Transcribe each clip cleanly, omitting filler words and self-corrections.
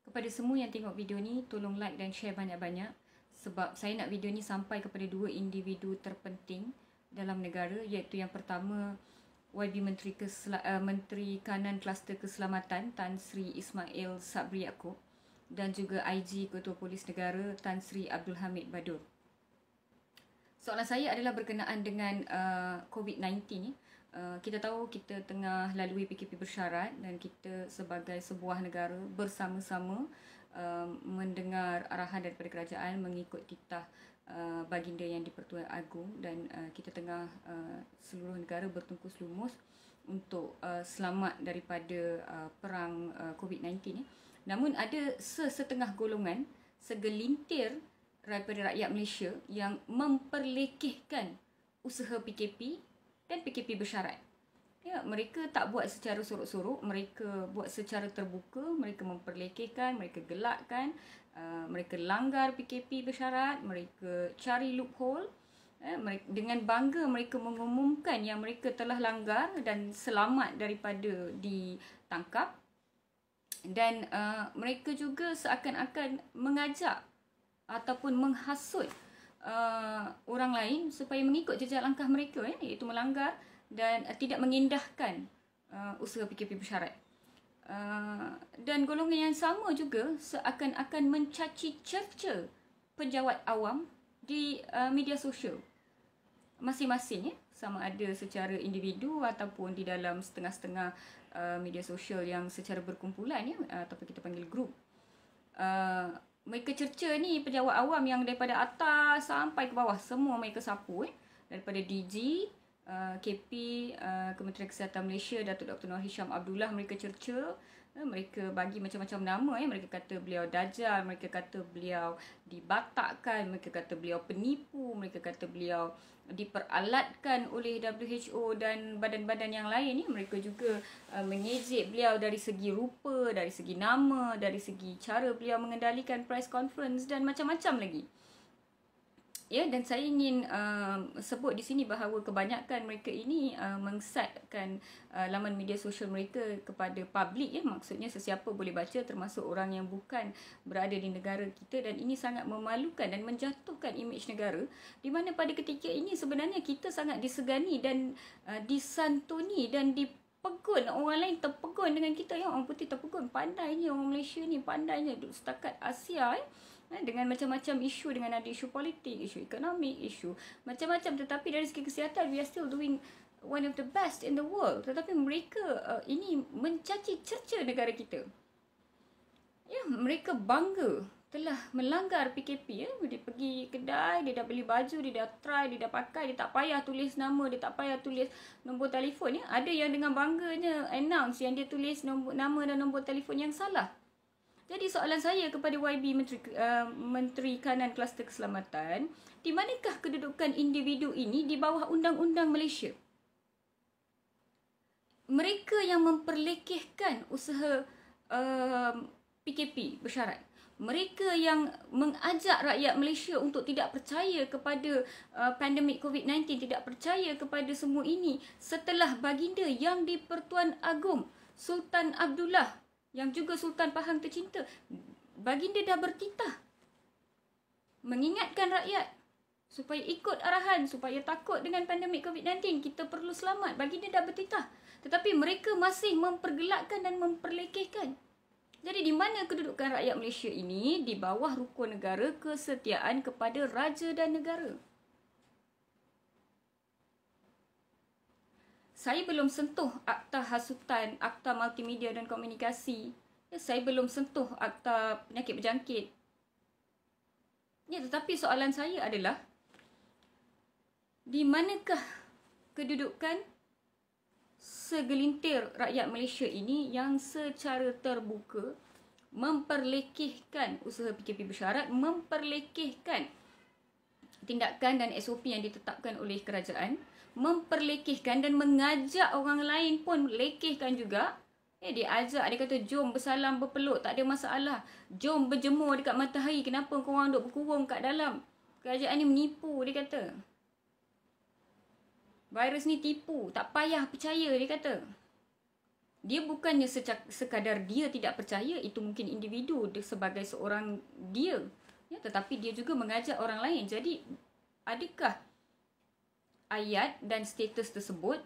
Kepada semua yang tengok video ni, tolong like dan share banyak-banyak sebab saya nak video ni sampai kepada dua individu terpenting dalam negara, iaitu yang pertama YB Menteri Kanan Kluster Keselamatan Tan Sri Ismail Sabri Yaakob dan juga IG Ketua Polis Negara Tan Sri Abdul Hamid Badur. Soalan saya adalah berkenaan dengan COVID-19 ni. Kita tahu kita tengah lalui PKP bersyarat dan kita sebagai sebuah negara bersama-sama mendengar arahan daripada kerajaan mengikut titah baginda yang di-Pertuan Agong, dan kita tengah seluruh negara bertungkus lumus untuk selamat daripada perang COVID-19 ni. Namun ada sesetengah golongan, segelintir daripada rakyat Malaysia yang memperlekehkan usaha PKP dan PKP bersyarat. Ya, mereka tak buat secara sorok-sorok, mereka buat secara terbuka, mereka memperlekehkan, mereka gelakkan, mereka langgar PKP bersyarat, mereka cari loophole. Dengan bangga mereka mengumumkan yang mereka telah langgar dan selamat daripada ditangkap. Dan mereka juga seakan-akan mengajak ataupun menghasut orang lain supaya mengikut jejak langkah mereka, iaitu melanggar dan tidak mengindahkan usaha PKP bersyarat. Dan golongan yang sama juga seakan-akan mencaci cerca penjawat awam di media sosial masing-masing, sama ada secara individu ataupun di dalam setengah-setengah media sosial yang secara berkumpulan, ataupun kita panggil grup. Mereka cerca ni pejabat awam yang daripada atas sampai ke bawah, semua mereka sapu, daripada DG, KP, Kementerian Kesihatan Malaysia, Datuk Dr. Noor Hisham Abdullah, mereka cerca. Mereka bagi macam-macam nama, mereka kata beliau dajal, mereka kata beliau dibatakkan, mereka kata beliau penipu, mereka kata beliau diperalatkan oleh WHO dan badan-badan yang lain. Mereka juga mengejek beliau dari segi rupa, dari segi nama, dari segi cara beliau mengendalikan press conference dan macam-macam lagi. Ya, dan saya ingin sebut di sini bahawa kebanyakan mereka ini mengsatkan laman media sosial mereka kepada publik, maksudnya sesiapa boleh baca, termasuk orang yang bukan berada di negara kita, dan ini sangat memalukan dan menjatuhkan imej negara, di mana pada ketika ini sebenarnya kita sangat disegani dan disantuni dan dipegun, orang lain terpegun dengan kita, orang putih terpegun, pandainya orang Malaysia ni, pandainya setakat Asia dengan macam-macam isu, dengan ada isu politik, isu ekonomi, isu macam-macam, tetapi dari segi kesihatan we are still doing one of the best in the world. Tetapi mereka ini mencaci cerca negara kita. Ya, mereka bangga telah melanggar PKP. Dia pergi kedai, dia dah beli baju, dia dah try, dia dah pakai, dia tak payah tulis nama, dia tak payah tulis nombor telefon. Ada yang dengan bangganya announce yang dia tulis nama dan nombor telefon yang salah. Jadi soalan saya kepada YB Menteri Kanan Kluster Keselamatan, di manakah kedudukan individu ini di bawah Undang-Undang Malaysia? Mereka yang memperlekehkan usaha PKP bersyarat, mereka yang mengajak rakyat Malaysia untuk tidak percaya kepada pandemik COVID-19, tidak percaya kepada semua ini, setelah baginda yang di-Pertuan Agong Sultan Abdullah, yang juga Sultan Pahang tercinta, baginda dah bertitah mengingatkan rakyat supaya ikut arahan, supaya takut dengan pandemik COVID-19, kita perlu selamat. Baginda dah bertitah, tetapi mereka masih mempergelakkan dan memperlekehkan. Jadi di mana kedudukan rakyat Malaysia ini di bawah rukun negara kesetiaan kepada raja dan negara? Saya belum sentuh akta hasutan, akta multimedia dan komunikasi. Saya belum sentuh akta penyakit berjangkit. Tetapi soalan saya adalah, di manakah kedudukan segelintir rakyat Malaysia ini yang secara terbuka memperlekehkan usaha PKP bersyarat, memperlekehkan tindakan dan SOP yang ditetapkan oleh kerajaan, memperlekehkan dan mengajak orang lain pun lekehkan juga. Dia ajak, dia kata jom bersalam berpeluk, tak ada masalah. Jom berjemur dekat matahari, kenapa korang duk berkurung kat dalam? Kerajaan ni menipu, dia kata. Virus ni tipu, tak payah percaya, dia kata. Dia bukannya sekadar dia tidak percaya, itu mungkin individu sebagai seorang dia, ya, tetapi dia juga mengajak orang lain. Jadi adakah ayat dan status tersebut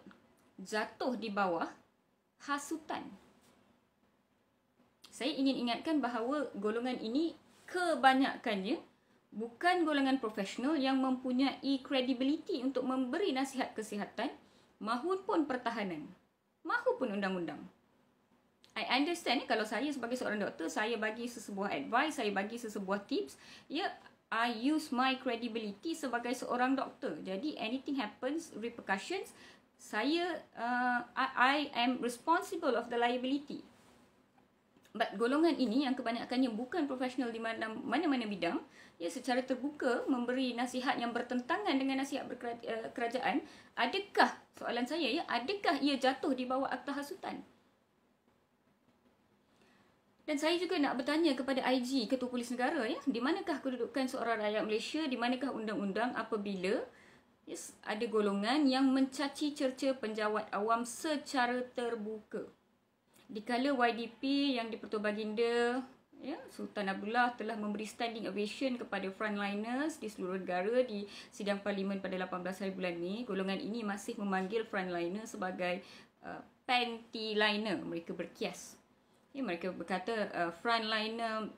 jatuh di bawah hasutan? Saya ingin ingatkan bahawa golongan ini kebanyakannya bukan golongan profesional yang mempunyai credibility untuk memberi nasihat kesihatan mahupun pertahanan, mahupun undang-undang. I understand kalau saya sebagai seorang doktor, saya bagi sesebuah advice, saya bagi sesebuah tips, ya, I use my credibility sebagai seorang doktor. Jadi anything happens, repercussions, I am responsible of the liability. But golongan ini yang kebanyakannya bukan profesional di mana-mana bidang, ya, secara terbuka memberi nasihat yang bertentangan dengan nasihat kerajaan, adakah, soalan saya, ya, adakah ia jatuh di bawah akta hasutan? Dan saya juga nak bertanya kepada IG, Ketua Polis Negara, ya, di manakah kedudukan seorang rakyat Malaysia, di manakah undang-undang apabila, yes, ada golongan yang mencaci cerca penjawat awam secara terbuka. Dikala YDP yang di-Pertua Baginda, ya, Sultan Abdullah telah memberi standing ovation kepada frontliners di seluruh negara di sidang parlimen pada 18 hari bulan Mei, golongan ini masih memanggil frontliner sebagai panty liner. Mereka berkias. Ya, mereka berkata frontliner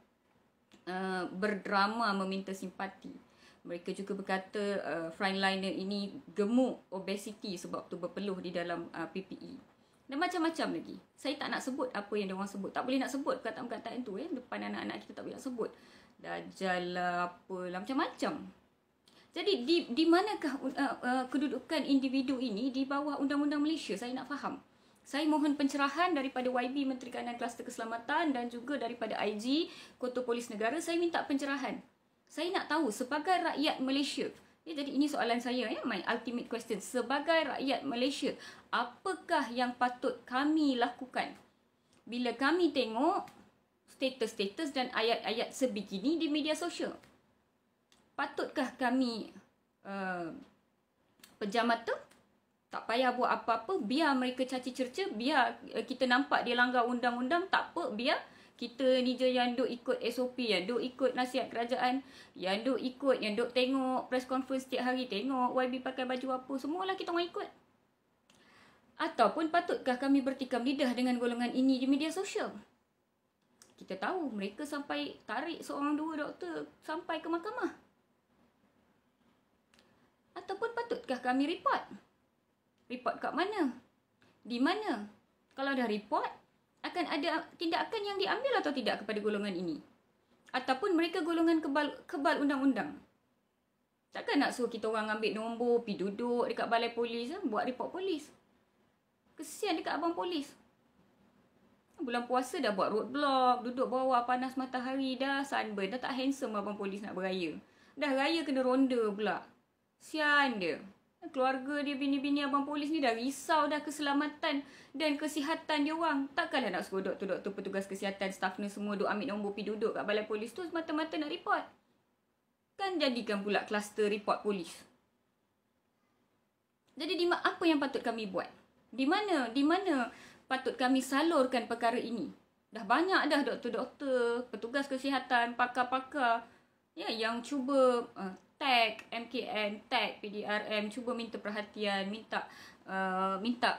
berdrama meminta simpati. Mereka juga berkata frontliner ini gemuk obesity sebab tu berpeluh di dalam PPE. Dan macam-macam lagi. Saya tak nak sebut apa yang diorang sebut. Tak boleh nak sebut perkataan-perkataan tu, depan anak-anak kita tak boleh nak sebut. Dajjal lah, apalah, macam-macam. Jadi di manakah kedudukan individu ini di bawah Undang-Undang Malaysia? Saya nak faham. Saya mohon pencerahan daripada YB Menteri Kanan Kluster Keselamatan dan juga daripada IG Ketua Polis Negara. Saya minta pencerahan. Saya nak tahu sebagai rakyat Malaysia. Ya, jadi ini soalan saya, ya, my ultimate question. Sebagai rakyat Malaysia, apakah yang patut kami lakukan bila kami tengok status-status dan ayat-ayat sebegini di media sosial? Patutkah kami pejam mata? Tak payah buat apa-apa, biar mereka caci cerca, biar kita nampak dia langgar undang-undang, tak apa, biar kita ni je yang duk ikut SOP, yang duk ikut nasihat kerajaan, yang duk ikut, yang duk tengok press conference setiap hari, tengok YB pakai baju apa, semualah kita orang ikut. Ataupun patutkah kami bertikam lidah dengan golongan ini di media sosial? Kita tahu mereka sampai tarik seorang dua doktor sampai ke mahkamah. Ataupun patutkah kami report? Report kat mana? Di mana? Kalau dah report, akan ada tindakan yang diambil atau tidak kepada golongan ini? Ataupun mereka golongan kebal undang-undang? Takkan nak suruh kita orang ambil nombor, pergi duduk dekat balai polis, buat report polis. Kesian dekat abang polis. Bulan puasa dah buat roadblock, duduk bawah panas matahari, dah sunburn, dah tak handsome abang polis nak beraya. Dah raya kena ronda pula. Sian dia. Keluarga dia, bini-bini abang polis ni dah risau dah keselamatan dan kesihatan dia orang. Takkanlah nak suruh doktor-doktor, petugas kesihatan, staff ni semua duk ambil nombor pergi duduk kat balai polis tu semata-mata nak report. Kan jadikan pula kluster report polis. Jadi apa yang patut kami buat? Di mana patut kami salurkan perkara ini? Dah banyak dah doktor-doktor, petugas kesihatan, pakar-pakar, ya, yang cuba tag MKN, tag PDRM, cuba minta perhatian, minta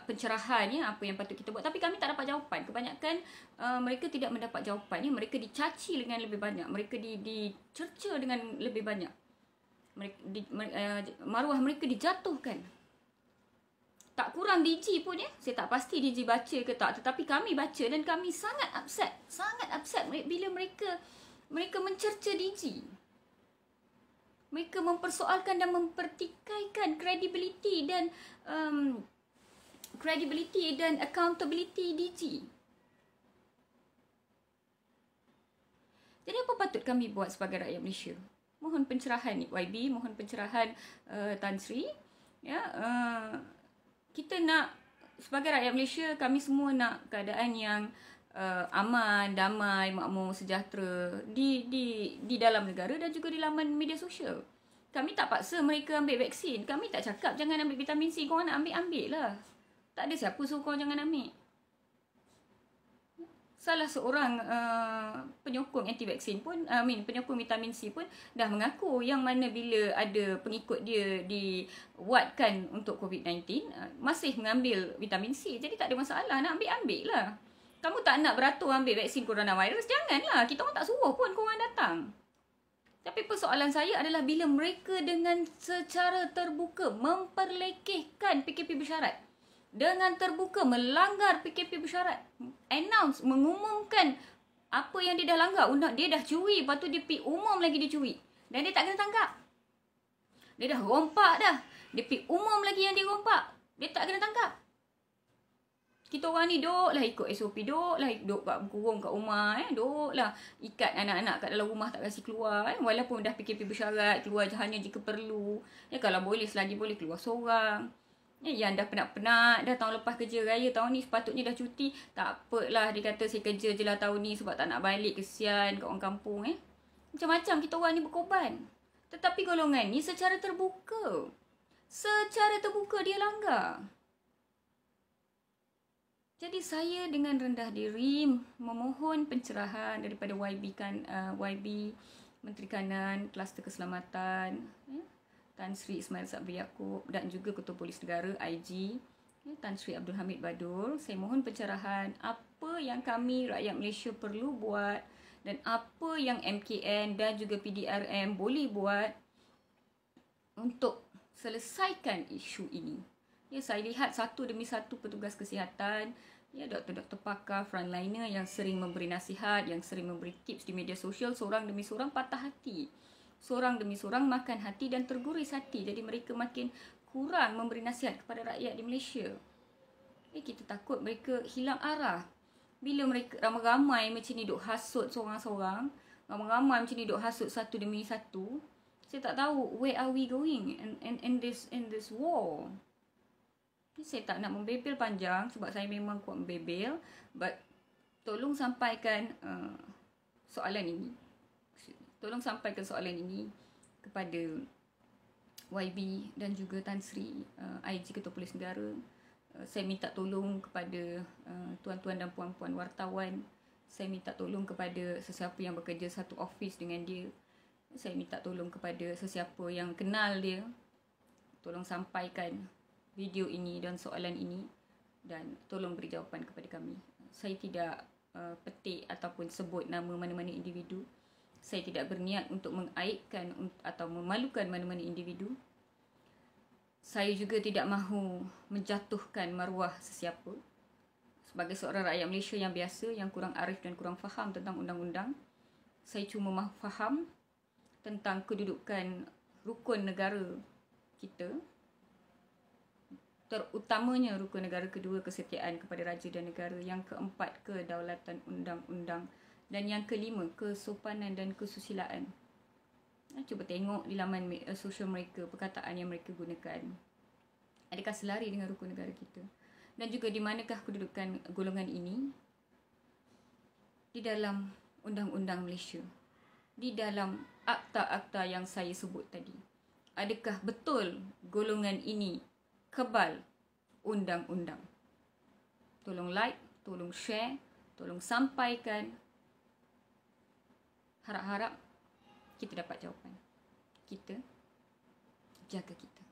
pencerahan, ya, apa yang patut kita buat. Tapi kami tak dapat jawapan. Kebanyakan mereka tidak mendapat jawapan, ya. Mereka dicaci dengan lebih banyak, mereka dicerca dengan lebih banyak, maruah mereka dijatuhkan. Tak kurang DG pun, ya. Saya tak pasti DG baca ke tak, tetapi kami baca dan kami sangat upset bila mereka mencerca DG. Mereka mempersoalkan dan mempertikaikan credibility dan accountability DG. Jadi apa patut kami buat sebagai rakyat Malaysia? Mohon pencerahan YB, mohon pencerahan Tan Sri. Ya, kita nak sebagai rakyat Malaysia, kami semua nak keadaan yang aman, damai, makmur, sejahtera di dalam negara dan juga di laman media sosial. Kami tak paksa mereka ambil vaksin. Kami tak cakap jangan ambil vitamin C. Korang nak ambil lah. Tak ada siapa suruh korang jangan ambil. salah seorang penyokong anti vaksin pun, penyokong vitamin C pun dah mengaku yang mana bila ada pengikut dia diwatkan untuk COVID-19, masih mengambil vitamin C. Jadi tak ada masalah, nak ambil lah. Kamu tak nak beratur ambil vaksin coronavirus, janganlah. Kita orang tak suruh pun korang datang. Tapi persoalan saya adalah bila mereka dengan secara terbuka memperlekehkan PKP bersyarat. Dengan terbuka melanggar PKP bersyarat. Announce, mengumumkan apa yang dia dah langgar. Dia dah curi, lepas tu dia pergi umum lagi dia curi. Dan dia tak kena tangkap. Dia dah rompak dah. Dia pergi umum lagi yang dia rompak. Dia tak kena tangkap. Kita orang ni duduklah ikut SOP, duduk kat kurung kat rumah, duduklah ikat anak-anak kat dalam rumah, tak kasi keluar, walaupun dah PKP bersyarat, keluar je hanya jika perlu. Kalau boleh, selagi boleh keluar seorang. Yang dah penat-penat, dah tahun lepas kerja raya, tahun ni sepatutnya dah cuti, tak apalah, dia kata saya kerja je lah tahun ni sebab tak nak balik, kesian kat orang kampung. Macam-macam kita orang ni berkorban. Tetapi golongan ni secara terbuka dia langgar. Jadi saya dengan rendah diri memohon pencerahan daripada YB Menteri Kanan, Kluster Keselamatan, Tan Sri Ismail Sabri Yaakob dan juga Ketua Polis Negara IG, Tan Sri Abdul Hamid Badur. Saya mohon pencerahan apa yang kami rakyat Malaysia perlu buat dan apa yang MKN dan juga PDRM boleh buat untuk selesaikan isu ini. Saya lihat satu demi satu petugas kesihatan, doktor-doktor pakar, frontliner yang sering memberi nasihat, yang sering memberi tips di media sosial, seorang demi seorang patah hati. Seorang demi seorang makan hati dan terguris hati. Jadi mereka makin kurang memberi nasihat kepada rakyat di Malaysia. Kita takut mereka hilang arah. Bila mereka ramai-ramai macam ni duk hasut seorang-seorang, ramai-ramai macam ni duk hasut satu demi satu, saya tak tahu where are we going in this war. Saya tak nak membebel panjang sebab saya memang kuat membebel, but tolong sampaikan soalan ini. Tolong sampaikan soalan ini kepada YB dan juga Tan Sri, IG Ketua Polis Negara. Saya minta tolong kepada tuan-tuan dan puan-puan wartawan. Saya minta tolong kepada sesiapa yang bekerja satu office dengan dia. Saya minta tolong kepada sesiapa yang kenal dia. Tolong sampaikan video ini dan soalan ini dan tolong beri jawapan kepada kami. Saya tidak petik ataupun sebut nama mana-mana individu. Saya tidak berniat untuk mengaibkan atau memalukan mana-mana individu. Saya juga tidak mahu menjatuhkan maruah sesiapa. Sebagai seorang rakyat Malaysia yang biasa, yang kurang arif dan kurang faham tentang undang-undang, saya cuma faham tentang kedudukan rukun negara kita, terutamanya rukun negara kedua, kesetiaan kepada raja dan negara, yang keempat, kedaulatan undang-undang, dan yang kelima, kesopanan dan kesusilaan. Cuba tengok di laman sosial mereka, perkataan yang mereka gunakan. Adakah selari dengan rukun negara kita? Dan juga di manakah kedudukan golongan ini di dalam undang-undang Malaysia? Di dalam akta-akta yang saya sebut tadi. Adakah betul golongan ini kebal undang-undang? Tolong like, tolong share, tolong sampaikan. Harap-harap kita dapat jawapan. Kita jaga kita.